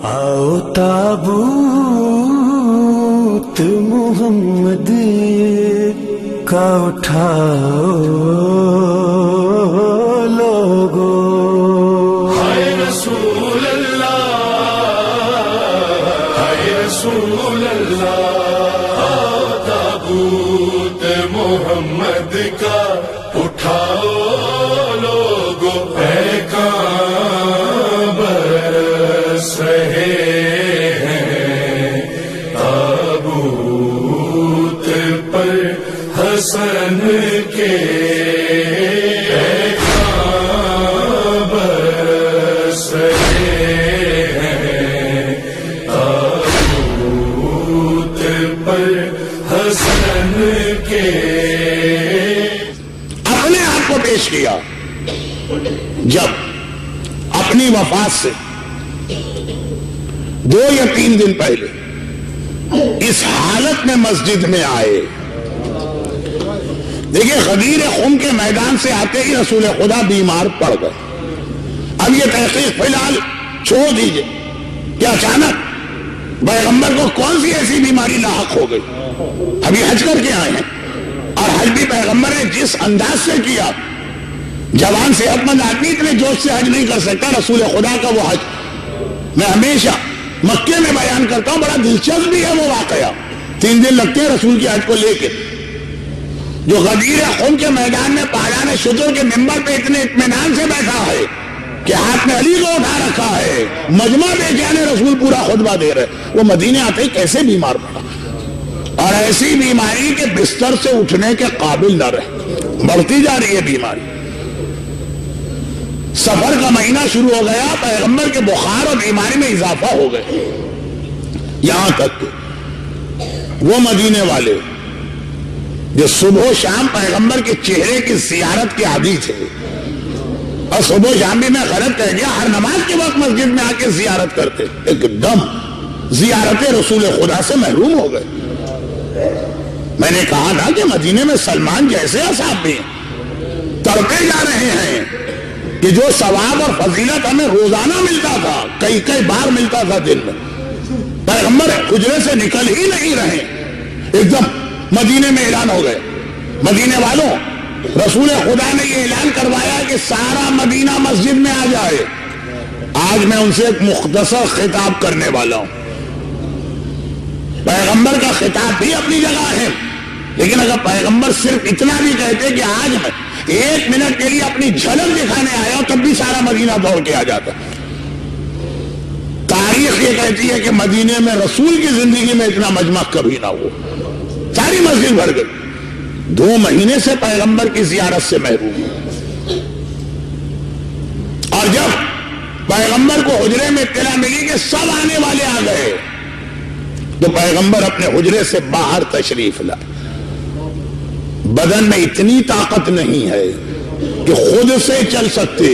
آؤ تابوت محمد کا اٹھاؤ لوگو، ہائے رسول اللہ، ہائے رسول اللہ، آؤ تابوت محمد کا اٹھاؤ لوگو، پیغام برس رہے ہیں تابوت پر حسن کے، پیغام برس رہے ہیں تابوت پر حسن کے۔ اپنے آپ کو پیش کیا جب اپنی وفات سے 2 یا 3 دن پہلے اس حالت میں مسجد میں آئے۔ دیکھیں، غدیر خم کے میدان سے آتے ہی رسول خدا بیمار پڑ گئے۔ اب یہ تحقیق فی الحال چھوڑ دیجئے کہ اچانک پیغمبر کو کون سی ایسی بیماری لاحق ہو گئی۔ ابھی حج کر کے آئے ہیں، اور حج بھی پیغمبر نے جس انداز سے کیا، جوان صحت مند آدمی اتنے جوش سے حج نہیں کر سکتا۔ رسول خدا کا وہ حج میں ہمیشہ مکے میں بیان کرتا ہوں، بڑا دلچسپ بھی ہے وہ واقعہ۔ 3 دن لگتے ہیں رسول کی حج کو لے کے، جو غدیر خم کے میدان میں پالان شجر کے ممبر پہ اتنے اطمینان سے بیٹھا ہے کہ ہاتھ میں علی کو اٹھا رکھا ہے، مجمع بے جانے رسول پورا خطبہ دے رہے، وہ مدینے آتے ہی کیسے بیمار پڑا، اور ایسی بیماری کے بستر سے اٹھنے کے قابل نہ رہے، بڑھتی جا رہی ہے بیماری۔ سفر کا مہینہ شروع ہو گیا، پیغمبر کے بخار اور بیماری میں اضافہ ہو گئے، یہاں تک کہ وہ مدینے والے جو صبح و شام پیغمبر کے چہرے کی زیارت کے عادی تھے، اور صبح و شام بھی میں غلط کہہ گیا، ہر نماز کے وقت مسجد میں آ کے زیارت کرتے، ایک دم زیارت رسول خدا سے محروم ہو گئے۔ میں نے کہا تھا کہ مدینے میں سلمان جیسے اصحاب بھی ہیں، تڑپے جا رہے ہیں کہ جو ثواب اور فضیلت ہمیں روزانہ ملتا تھا، کئی بار ملتا تھا دن میں، پیغمبر حجرے سے نکل ہی نہیں رہے، ایک دم مدینے میں اعلان ہو گئے۔ مدینے والوں، رسول خدا نے یہ اعلان کروایا کہ سارا مدینہ مسجد میں آ جائے۔ آج میں ان سے ایک مختصر خطاب کرنے والا ہوں۔ پیغمبر کا خطاب بھی اپنی جگہ ہے، لیکن اگر پیغمبر صرف اتنا بھی کہتے کہ آج میں 1 منٹ کے لیے اپنی جھلک دکھانے آیا ہوں، تب بھی سارا مدینہ دوڑ کے آ جاتا۔ تاریخ یہ کہتی ہے کہ مدینے میں رسول کی زندگی میں اتنا مجمع کبھی نہ ہو، ساری مسجد بھر گئی۔ 2 مہینے سے پیغمبر کی زیارت سے محروم، اور جب پیغمبر کو حجرے میں اطلاع ملی کہ سب آنے والے آ گئے، تو پیغمبر اپنے حجرے سے باہر تشریف لائے۔ بدن میں اتنی طاقت نہیں ہے کہ خود سے چل سکتے۔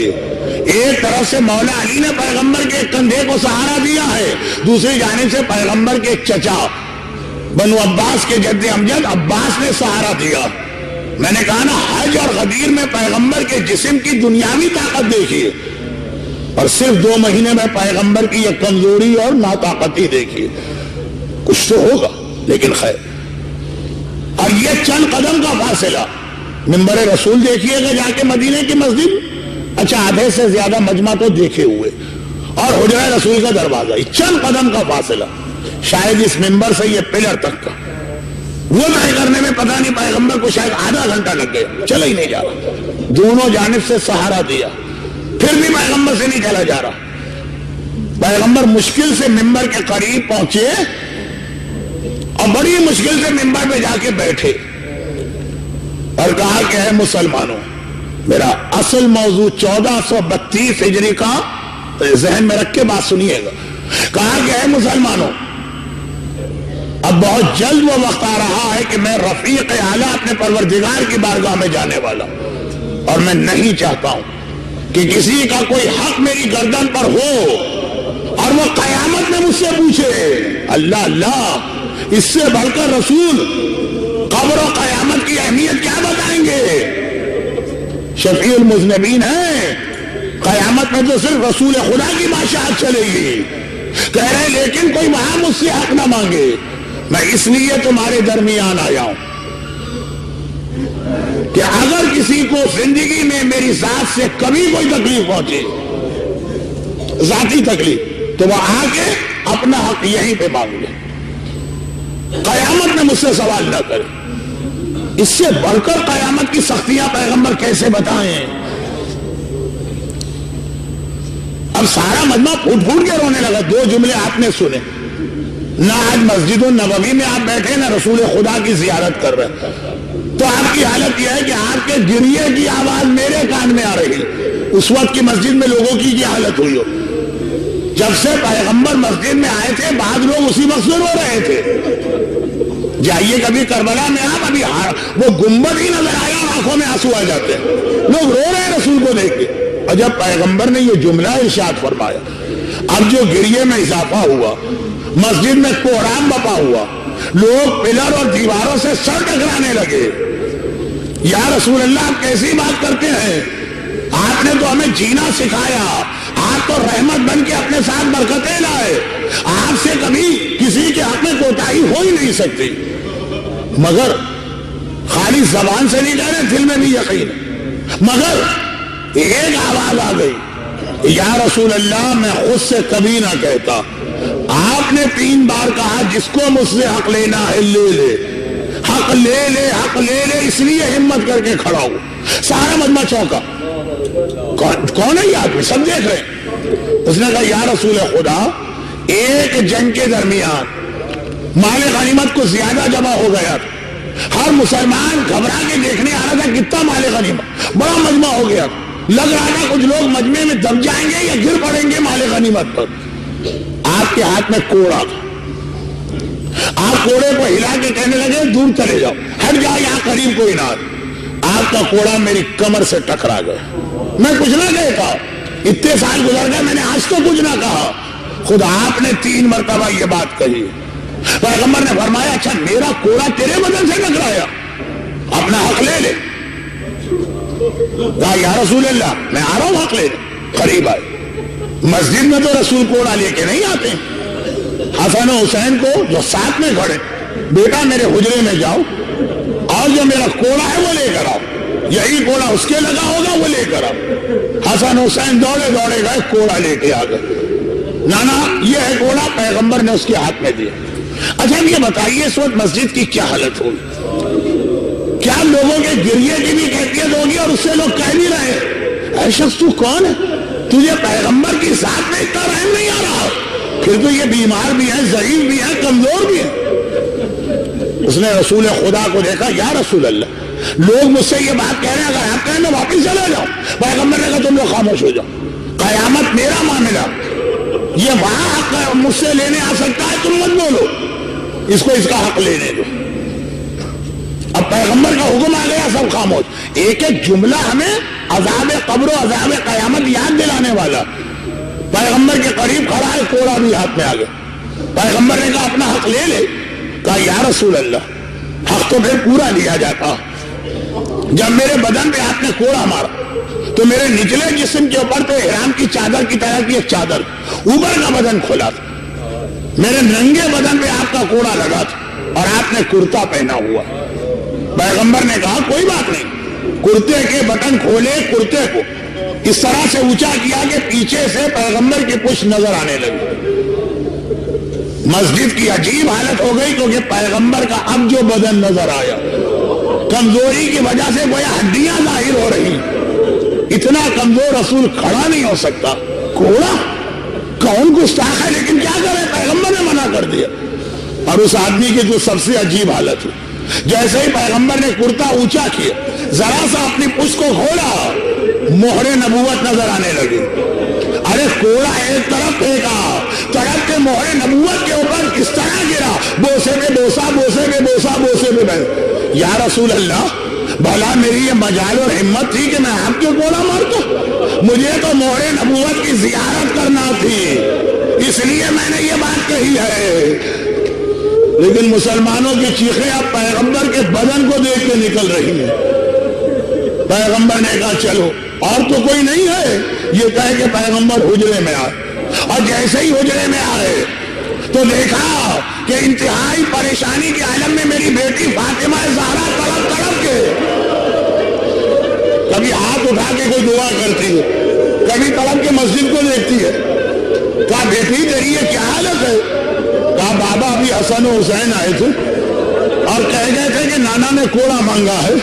ایک طرف سے مولا علی نے پیغمبر کے کندھے کو سہارا دیا ہے، دوسری جانب سے پیغمبر کے چچا بنو عباس کے جد امجد عباس نے سہارا دیا۔ میں نے کہا نا، حج اور غدیر میں پیغمبر کے جسم کی دنیاوی طاقت دیکھیے، اور صرف 2 مہینے میں پیغمبر کی یہ کمزوری اور ناطاقتی دیکھیے۔ کچھ تو ہوگا، لیکن خیر۔ اور یہ چند قدم کا فاصلہ، منبر رسول دیکھیے گا جا کے مدینے کی مسجد، اچھا آدھے سے زیادہ مجمع تو دیکھے ہوئے، اور حجرہ رسول کا دروازہ، چند قدم کا فاصلہ، شاید اس منبر سے یہ پلر تک کا، وہ طے کرنے میں پتہ نہیں پیغمبر کو شاید آدھا گھنٹہ لگ گیا، چلا ہی نہیں جا رہا۔ دونوں جانب سے سہارا دیا، پھر بھی پیغمبر سے نہیں چلا جا رہا۔ پیغمبر مشکل سے منبر کے قریب پہنچے، اور بڑی مشکل سے منبر پہ جا کے بیٹھے، اور کہا کہ اے مسلمانوں، میرا اصل موضوع 1432 ہجری کا ذہن میں رکھ کے بات سنیے گا۔ کہا کہ اے مسلمانوں، اب بہت جلد وہ وقت آ رہا ہے کہ میں رفیق اعلیٰ اپنے پروردگار کی بارگاہ میں جانے والا ہوں، اور میں نہیں چاہتا ہوں کہ کسی کا کوئی حق میری گردن پر ہو اور وہ قیامت میں مجھ سے پوچھے۔ اللہ اللہ، اس سے بڑھ کر رسول قبر و قیامت کی اہمیت کیا بتائیں گے؟ شفیع المذنبین ہے، قیامت میں تو صرف رسول خدا کی بادشاہت چلے گی، کہہ رہے لیکن کوئی وہاں مجھ سے حق نہ مانگے، میں اس لیے تمہارے درمیان آیا ہوں کہ اگر کسی کو زندگی میں میری ذات سے کبھی کوئی تکلیف پہنچے، ذاتی تکلیف، تو وہ آ کے اپنا حق یہیں پہ مانگ لے، قیامت میں مجھ سے سوال نہ کرے۔ اس سے بڑھ کر قیامت کی سختیاں پیغمبر کیسے بتائیں؟ اب سارا مجمع پھوٹ پھوٹ کے رونے لگا۔ دو جملے آپ نے سنے، نہ آج مسجد النبوی میں آپ بیٹھے نہ رسول خدا کی زیارت کر رہے، تو آپ کی حالت یہ ہے کہ آپ کے گریے کی آواز میرے کان میں آ رہی۔ اس وقت کی مسجد میں لوگوں کی کیا حالت ہوئی ہو؟ جب سے پیغمبر مسجد میں آئے تھے بعض لوگ اسی وقت سے رو رہے تھے۔ جائیے کبھی کربلا میں، آپ ابھی وہ گنبد ہی نظر آیا اور آنکھوں میں آنسو آ جاتے ہیں، لوگ رو رہے ہیں رسول کو دیکھ کے۔ اور جب پیغمبر نے یہ جملہ ارشاد فرمایا، اب جو گریے میں اضافہ ہوا، مسجد میں کوہرام بپا ہوا، لوگ پلر اور دیواروں سے سر ٹکرانے لگے۔ یا رسول اللہ آپ کیسی بات کرتے ہیں؟ آپ نے تو ہمیں جینا سکھایا، آپ تو رحمت بن کے اپنے ساتھ برکتیں لائے، آپ سے کبھی کسی کے حق میں کوتاہی ہو ہی نہیں سکتی، مگر خالی زبان سے نہیں کہہ رہے، دل میں بھی یقین ہے۔ مگر ایک آواز آ گئی، یا رسول اللہ میں خود سے کبھی نہ کہتا، آپ نے 3 بار کہا جس کو مجھ سے حق لینا ہے لے لے، حق لے لے، حق لے لے، اس لیے ہمت کر کے کھڑا ہوں۔ سارا مجمع چونکا، کون ہے یہ آدمی؟ سب دیکھ رہے ہیں۔ اس نے کہا یا رسول خدا، ایک جنگ کے درمیان مال غنیمت کو زیادہ جمع ہو گیا تھا، ہر مسلمان گھبرا کے دیکھنے آ رہا تھا کتنا مال غنیمت، بڑا مجمع ہو گیا، لگ رہا تھا کچھ لوگ مجمع میں دب جائیں گے یا گر پڑیں گے مال غنیمت پر۔ آپ کے ہاتھ میں کوڑا تھا، آپ کوڑے کو ہلا کے کہنے لگے دور چلے جاؤ، ہٹ جاؤ، یہاں قریب کوئی نہ۔ آپ کا کوڑا میری کمر سے ٹکرا گیا، میں کچھ نہ کہتا، اتنے سال گزر گئے میں نے آج تو کچھ نہ کہا، خود آپ نے 3 مرتبہ یہ بات کہی۔ پیغمبر نے فرمایا اچھا میرا کوڑا تیرے بدن سے ٹکرایا، اپنا حق لے لے۔ کہا یا رسول اللہ میں آ رہا ہوں حق لے لے۔ قریب آئے، مسجد میں تو رسول کوڑا لے کے نہیں آتے، حسن و حسین کو جو ساتھ میں کھڑے، بیٹا میرے حجرے میں جاؤ اور جو میرا کوڑا ہے وہ لے کر آؤ، یہی کوڑا اس کے لگا ہوگا وہ لے کر آؤ۔ حسن حسین دوڑے دوڑے گئے، کوڑا لے کے آ گئے۔ نانا یہ ہے کوڑا، پیغمبر نے اس کے ہاتھ میں دیا۔ اچھا یہ بتائیے اس وقت مسجد کی کیا حالت ہوگی؟ کیا لوگوں کے گریے کی بھی کیفیت ہوگی؟ اور اس سے لوگ کہہ نہیں رہے اے شخص تو کون ہے، تجھے پیغمبر کی ذات میں اتنا رحم نہیں آ رہا، پھر تو یہ بیمار بھی ہے، ضعیف بھی ہے، کمزور بھی ہے۔ اس نے رسول خدا کو دیکھا، یا رسول اللہ لوگ مجھ سے یہ بات کہہ رہے ہیں، اگر آپ کہیں میں واپس چلا جاؤں۔ پیغمبر نے کہا تم لوگ خاموش ہو جاؤ، قیامت میرا معاملہ، یہ وہاں حق مجھ سے لینے آ سکتا ہے، تم مت بولو، اس کو اس کا حق لینے دو۔ اب پیغمبر کا حکم آ گیا، سب خاموش۔ ایک ایک جملہ ہمیں عذاب قبر و عذاب قیامت یاد دلانے والا۔ پیغمبر کے قریب کھڑا ہے، کوڑا بھی ہاتھ میں آ گیا۔ پیغمبر نے کہا اپنا حق لے لے۔ کہا یا رسول اللہ حق تو پھر پورا لیا جاتا، جب میرے بدن پہ آپ نے کوڑا مارا تو میرے نچلے جسم کے اوپر تو احرام کی چادر کی طرح کی ایک چادر، اوپر کا بدن کھلا تھا، میرے ننگے بدن پہ آپ کا کوڑا لگا تھا اور آپ نے کرتا پہنا ہوا۔ پیغمبر نے کہا کوئی بات نہیں، کرتے کے بٹن کھولے، کرتے کو اس طرح سے اونچا کیا کہ پیچھے سے پیغمبر کی پشت نظر آنے لگی۔ مسجد کی عجیب حالت ہو گئی کیونکہ پیغمبر کا اب جو بدن نظر آیا، کمزوری کی وجہ سے گویا ہڈیاں ظاہر ہو رہی، اتنا کمزور رسول کھڑا نہیں ہو سکتا۔ کوڑا کون گستاخ ہے، لیکن کیا کرے، پیغمبر نے منع کر دیا۔ اور اس آدمی کی جو سب سے عجیب حالت ہوئی، جیسے ہی پیغمبر نے کرتا اونچا کیا، ذرا سا اپنی پشت کو کھولا، مہر نبوت نظر آنے لگی۔ ارے کوڑا ایک طرف پھینکا، طرف کے مہر نبوت کے اوپر کس طرح گرا، بوسے پہ بوسا، بوسے پہ بوسا، بوسے پہ بوسا۔ یا رسول اللہ بھلا میری یہ مجال اور ہمت تھی کہ میں آپ کے کوڑا مارتا؟ مجھے تو مہر نبوت کی زیارت کرنا تھی، اس لیے میں نے یہ بات کہی ہے۔ لیکن مسلمانوں کی چیخیں اب پیغمبر کے بدن کو دیکھ کے نکل رہی ہیں۔ پیغمبر نے کہا چلو، اور تو کوئی نہیں ہے، یہ کہہ کہ پیغمبر حجرے میں آئے، اور جیسے ہی حجرے میں آئے تو دیکھا کہ انتہائی پریشانی کے عالم میں میری بیٹی فاطمہ زہرا تڑپ تڑپ کے کبھی ہاتھ اٹھا کے کوئی دعا کرتی ہے، کبھی تڑپ کے مسجد کو دیکھتی ہے. کہا بیٹی تیری یہ کیا حالت ہے؟ کہا بابا ابھی حسن و حسین آئے تھے اور کہہ گئے تھے کہ نانا نے کوڑا مانگا ہے.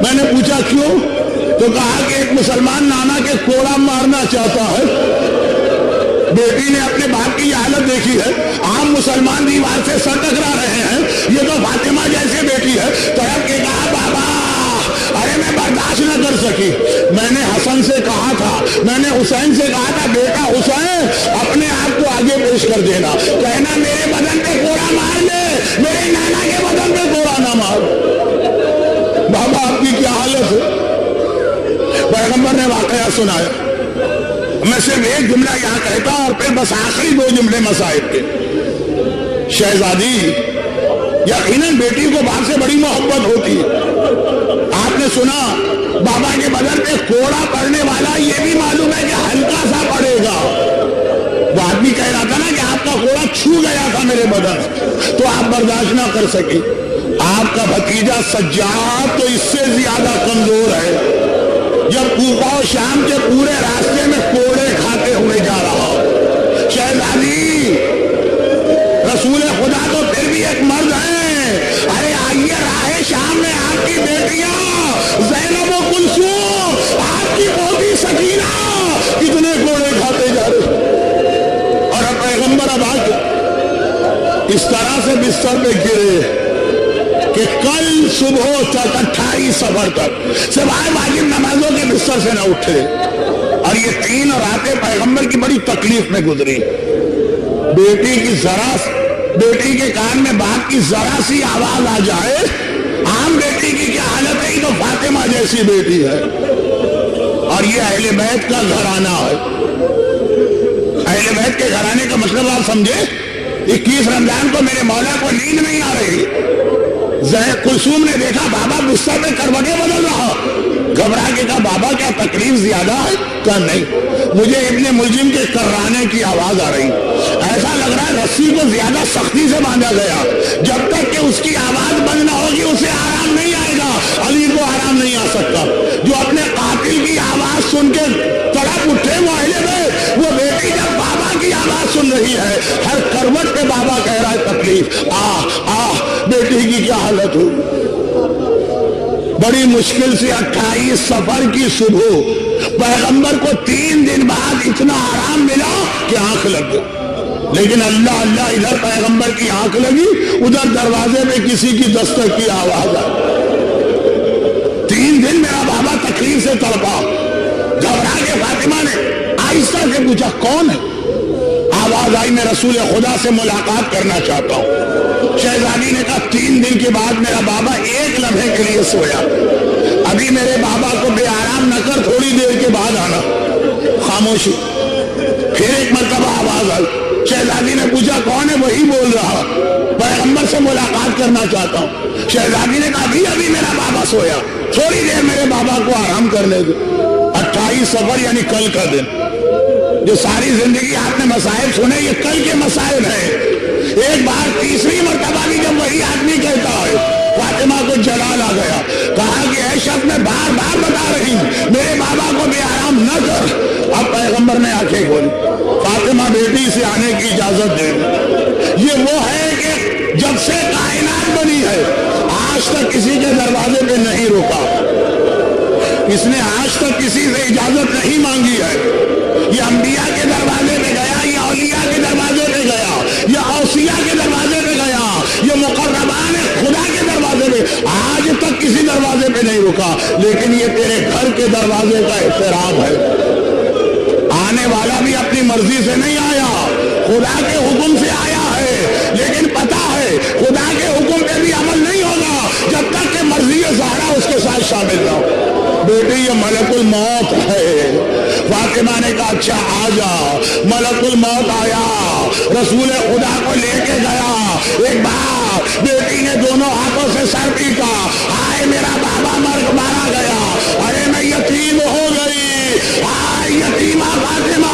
میں نے پوچھا کیوں؟ تو کہا کہ ایک مسلمان نانا کے کوڑا مارنا چاہتا ہے. بیٹی نے اپنے باپ کی یہ حالت دیکھی ہے. عام مسلمان دیوار سے سر ٹکرا رہے ہیں، یہ تو فاطمہ جیسے بیٹی ہے. تڑپ کے کہا بابا ارے میں برداشت نہ کر سکی. میں نے حسن سے کہا تھا، میں نے حسین سے کہا تھا بیٹا حسین اپنے آپ کو آگے پیش کر دینا، کہنا میرے بدن پہ کوڑا مار لے، میرے نانا کے بدن پہ کوڑا نہ مار. بابا آپ کی کیا حالت ہے؟ پیغمبر نے واقعہ سنایا. میں صرف ایک جملہ یہاں کہتا اور پھر بس آخری 2 جملے مصائب کے. شہزادی یقیناً بیٹی کو باپ سے بڑی محبت ہوتی ہے. آپ نے سنا بابا کے بدن پہ کوڑا پڑنے والا یہ بھی معلوم ہے کہ ہلکا سا پڑے گا. وہ آدمی کہہ رہا تھا نا کہ آپ کا کوڑا چھو گیا تھا میرے بدن، تو آپ برداشت نہ کر سکے. آپ کا بھتیجا سجاد تو اس سے زیادہ کمزور ہے. جب کوفہ و شام کے پورے راستے میں کوڑے کھاتے ہوئے جا رہا. شہزادی رسول خدا تو پھر بھی ایک مرد ہیں. ارے آئیے راہ شام میں آپ کی بیٹیاں زینب و کلثوم، آپ کی پوتی سکینہ کتنے کوڑے کھاتے جا رہے. اور اب پیغمبر اب آ کے اس طرح سے بستر پہ گرے کہ کل صبح تک 28 صفر تک سوائے واجب نمازوں کے بستر سے نہ اٹھے. اور یہ 3 راتیں پیغمبر کی بڑی تکلیف میں گزری. بیٹی کے کان میں باپ کی ذرا سی آواز آ جائے. عام بیٹی کی کیا حالت ہے؟ یہ تو فاطمہ جیسی بیٹی ہے. اور یہ اہل بیت کا گھرانہ ہے. اہل بیت کے گھرانے کا مطلب آپ سمجھے. 21 رمضان کو میرے مولا کو نیند نہیں آ رہی. کلثوم نے دیکھا بابا بستر میں کروٹیں بدل رہا. گھبرا کے کہا بابا کیا تکلیف زیادہ ہے؟ کہا نہیں، مجھے ابن ملجم کے کرانے کی آواز آ رہی. ایسا لگ رہا ہے رسی کو زیادہ سختی سے باندھا گیا. جب تک کہ اس کی آواز بند نہ ہوگی اسے آرام نہیں آئے گا. علی کو آرام نہیں آ سکتا. جو اپنے قاتل کی آواز سن کے تڑپ اٹھے وہ اہل بیت، وہ بیٹی جب بابا کی آواز سن رہی ہے ہر کروٹ پہ بابا کہہ رہا ہے تکلیف. بیٹی کی کیا حالت ہو. بڑی مشکل سے 28 صفر کی صبح پیغمبر کو 3 دن بعد اتنا آرام ملا کہ آنکھ لگ گئی. لیکن اللہ اللہ ادھر پیغمبر کی آنکھ لگی، ادھر دروازے میں کسی کی دستک کی آواز آئی. 3 دن میرا بابا تکلیف سے تڑپا. گھبرا کے فاطمہ نے آہستہ سے پوچھا کون ہے؟ آواز آئی میں رسول خدا سے ملاقات کرنا چاہتا ہوں. شہزادی نے کہا 3 دن کے بعد میرا بابا ایک لمحے کے لیے سویا. ابھی میرے بابا کو بے آرام نہ کر، تھوڑی دیر کے بعد آنا. خاموشی. پھر ایک مرتبہ آواز آئی. شہزادی نے پوچھا کون ہے؟ وہی بول رہا پیغمبر سے ملاقات کرنا چاہتا ہوں. شہزادی نے کہا ابھی میرا بابا سویا، تھوڑی دیر میرے بابا کو آرام کرنے دو. 28 صفر یعنی کل کا دن. جو ساری زندگی آپ نے مسائل سنے یہ کل کے مسائل ہیں. ایک بار تیسری مرتبہ بھی جب وہی آدمی کہتا ہے فاطمہ کو جلال آ گیا. کہا کہ اے شخص میں بار بار بتا رہی ہوں میرے بابا کو بے آرام نہ کر. اب پیغمبر نے آنکھیں کھولی. فاطمہ بیٹی سے آنے کی اجازت دے. یہ وہ ہے کہ جب سے کائنات بنی ہے آج تک کسی کے دروازے پہ نہیں روکا. اس نے آج تک کسی سے اجازت نہیں مانگی ہے. یہ انبیاء کے دروازے پہ گیا، یہ اولیاء کے دروازے پہ گیا، یہ اوصیاء کے دروازے پہ گیا، یہ مقربان خدا کے دروازے پہ. آج تک کسی دروازے پہ نہیں رکا. لیکن یہ تیرے گھر کے دروازے کا احترام ہے. آنے والا بھی اپنی مرضی سے نہیں آیا، خدا کے حکم سے آیا ہے. لیکن پتا ہے خدا کے حکم پہ بھی عمل نہیں ہوگا جب تک کہ مرضی زہرا اس کے ساتھ شامل نہ ہو. بیٹی یہ ملک الموت ہے. فاطمہ نے کہا اچھا آ جا. ملک الموت آیا، رسول خدا کو لے کے گیا. ایک بار بیٹی نے دونوں ہاتھوں سے سر پیٹا. ہائے میرا بابا مارا گیا، ارے میں یتیم ہو گئی. ہائے یتیمہ فاطمہ.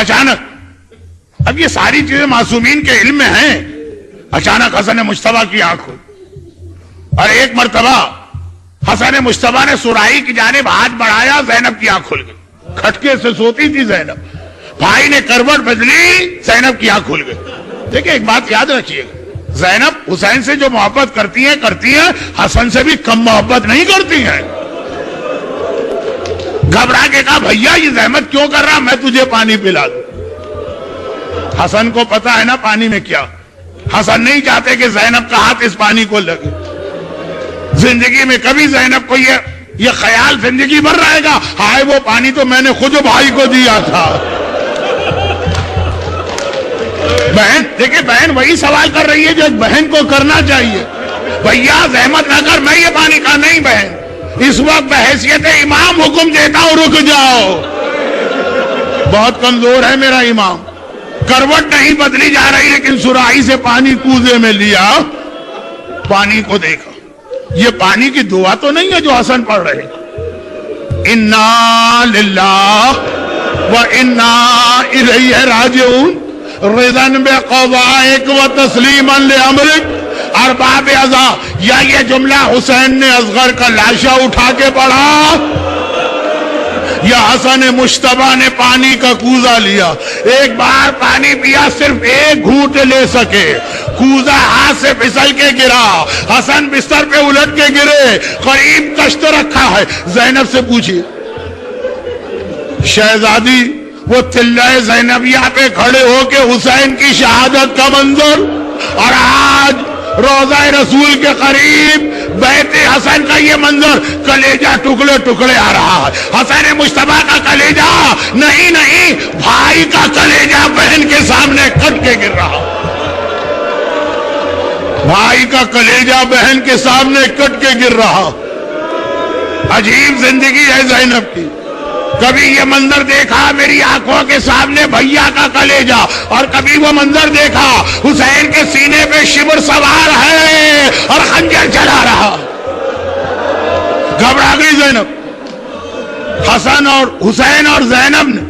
اچانک اب یہ ساری چیزیں معصومین کے علم میں ہیں. اچانک حسن مجتبیٰ کی آنکھ کھلی اور ایک مرتبہ حسن مجتبیٰ نے سرائی کی جانب ہاتھ بڑھایا, زینب کی آنکھ کھل گئی. کھٹکے سے سوتی تھی زینب, بھائی نے کروٹ بدلی, زینب کی آنکھ کھل گئی. دیکھیں ایک بات یاد رکھیے گا, زینب حسین سے جو محبت کرتی ہیں, حسن سے بھی کم محبت نہیں کرتی ہیں. گھبرا کے کہا بھیا یہ زحمت کیوں کر رہا, میں تجھے پانی پلا دوں. حسن کو پتا ہے نا پانی میں کیا. حسن نہیں چاہتے کہ زینب کا ہاتھ اس پانی کو لگے. زندگی میں کبھی زینب کو یہ خیال زندگی بھر رہے گا, ہائے وہ پانی تو میں نے خود بھائی کو دیا تھا. بہن دیکھیں, بہن وہی سوال کر رہی ہے جو ایک بہن کو کرنا چاہیے. بھیا زحمت نہ کر, میں یہ پانی کا نہیں. بہن اس وقت بحیثیت امام حکم دیتا ہوں, رک جاؤ, بہت کمزور ہے میرا امام. کروٹ نہیں بدلی جا رہی, لیکن سراہی سے پانی کوزے میں لیا, پانی کو دیکھا. یہ پانی کی دعا تو نہیں ہے جو حسن پڑھ رہے. انا للہ و انا الیہ راجعون رضا بقضائک و تسلیما لامرک ارباب ازا. یا یہ جملہ حسین نے اصغر کا لاشا اٹھا کے پڑھا, یا حسن مجتبیٰ نے پانی کا کوزہ لیا. ایک بار پانی پیا, صرف ایک گھونٹ لے سکے, کوزہ ہاتھ سے پھسل کے گرا. حسن بستر پہ الٹ کے گرے, قریب کشت رکھا ہے. زینب سے پوچھیے, شہزادی وہ تلہ زینبیہ پہ کھڑے ہو کے حسین کی شہادت کا منظر, اور آج روضہ رسول کے قریب بیت حسن کا یہ منظر, کلیجہ ٹکڑے ٹکڑے آ رہا ہے. حسن مجتبیٰ کا کلیجہ نہیں, بھائی کا کلیجہ بہن کے سامنے کٹ کے گر رہا. بھائی کا کلیجہ بہن کے سامنے کٹ کے گر رہا. عجیب زندگی ہے زینب کی. کبھی یہ منظر دیکھا میری آنکھوں کے سامنے بھیا کا کلیجہ, اور کبھی وہ منظر دیکھا حسین کے سینے پہ شبر سوار ہے اور خنجر چلا رہا. گھبرا گئی زینب. حسن اور حسین اور زینب نے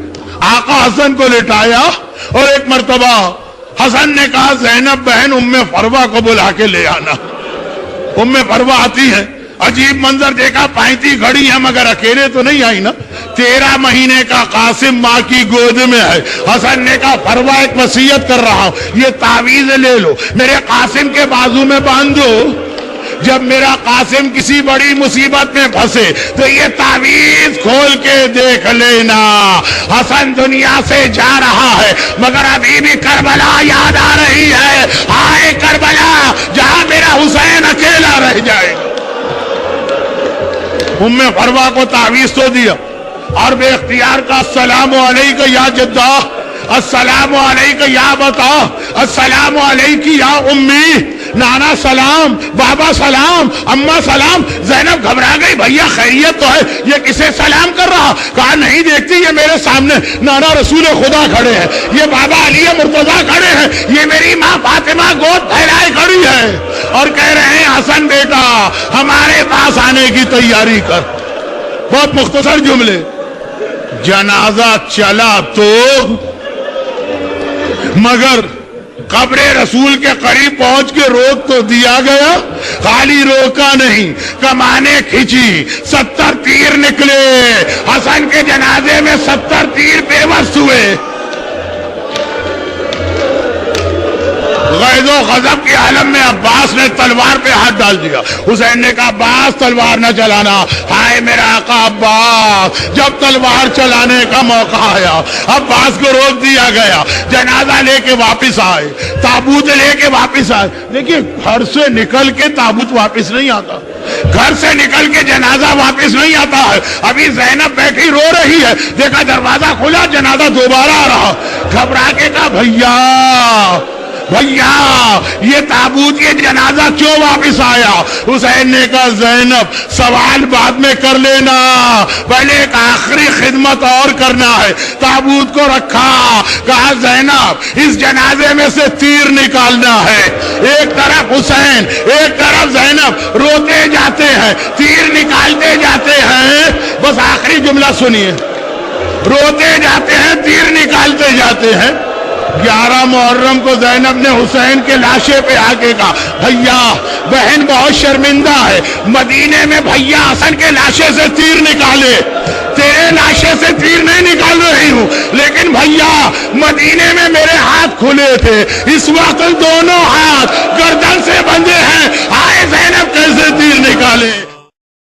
آقا حسن کو لٹایا, اور ایک مرتبہ حسن نے کہا زینب بہن ام فروہ کو بلا کے لے آنا. ام فروہ آتی ہے, عجیب منظر دیکھا, 35 گھڑی ہیں مگر اکیلے تو نہیں آئی نا. 13 مہینے کا قاسم ماں کی گود میں ہے. حسن نے کہا فروہ ایک وصیت کر رہا ہوں, یہ تعویذ لے لو, میرے قاسم کے بازو میں باندھ دو. جب میرا قاسم کسی بڑی مصیبت میں پھنسے تو یہ تعویذ کھول کے دیکھ لینا. حسن دنیا سے جا رہا ہے مگر ابھی بھی کربلا یاد آ رہی ہے. ہائے کربلا, جہاں میرا حسین اکیلا رہ جائے. ام فروہ کو تعویذ تو دیا, اور بے اختیار کا السلام علیکہ یا جدہ, السلام علیکہ یا بتا, السلام علیکہ یا امی. نانا سلام, بابا سلام, اماں سلام. زینب گھبرا گئی, بھیا خیریت تو ہے, یہ کسے سلام کر رہا. کہا نہیں دیکھتی, یہ میرے سامنے نانا رسول خدا کھڑے ہیں, یہ بابا علی مرتضیٰ کھڑے ہیں, یہ میری ماں فاطمہ گود پھیلائے کھڑی ہے, اور کہہ رہے ہیں حسن بیٹا ہمارے پاس آنے کی تیاری کر. بہت مختصر جملے. جنازہ چلا تو مگر قبر رسول کے قریب پہنچ کے روک تو دیا گیا, خالی روکا نہیں, کمانے کھینچی, 70 تیر نکلے. حسن کے جنازے میں 70 تیر بے بس ہوئے. غیظ و غضب کے عالم میں عباس نے تلوار پہ ہاتھ ڈال دیا. حسین نے کہا عباس تلوار نہ چلانا. ہائے میرا آقا عباس, جب تلوار چلانے کا موقع آیا عباس کو روک دیا گیا. جنازہ لے کے واپس آئے, تابوت لے کے واپس آئے. دیکھیے گھر سے نکل کے تابوت واپس نہیں آتا, گھر سے نکل کے جنازہ واپس نہیں آتا ہے. ابھی زینب بیٹھی رو رہی ہے, دیکھا دروازہ کھلا, جنازہ دوبارہ آ رہا. گھبرا کے کہا بھیا یہ تابوت یہ جنازہ کیوں واپس آیا. حسین نے کہا زینب سوال بعد میں کر لینا, پہلے ایک آخری خدمت اور کرنا ہے. تابوت کو رکھا, کہا زینب اس جنازے میں سے تیر نکالنا ہے. ایک طرف حسین ایک طرف زینب روتے جاتے ہیں, تیر نکالتے جاتے ہیں. بس آخری جملہ سنیے, روتے جاتے ہیں، تیر نکالتے جاتے ہیں۔ 11 محرم کو زینب نے حسین کے لاشے پہ آ کے کہا بھیا بہن بہت شرمندہ ہے، مدینے میں بھیا حسن کے لاشے سے تیر نکالے، تیرے لاشے سے تیر نہیں نکال رہی ہوں، لیکن بھیا مدینے میں میرے ہاتھ کھلے تھے، اس وقت دونوں ہاتھ گردن سے بندھے ہیں، آئے زینب کیسے تیر نکالے؟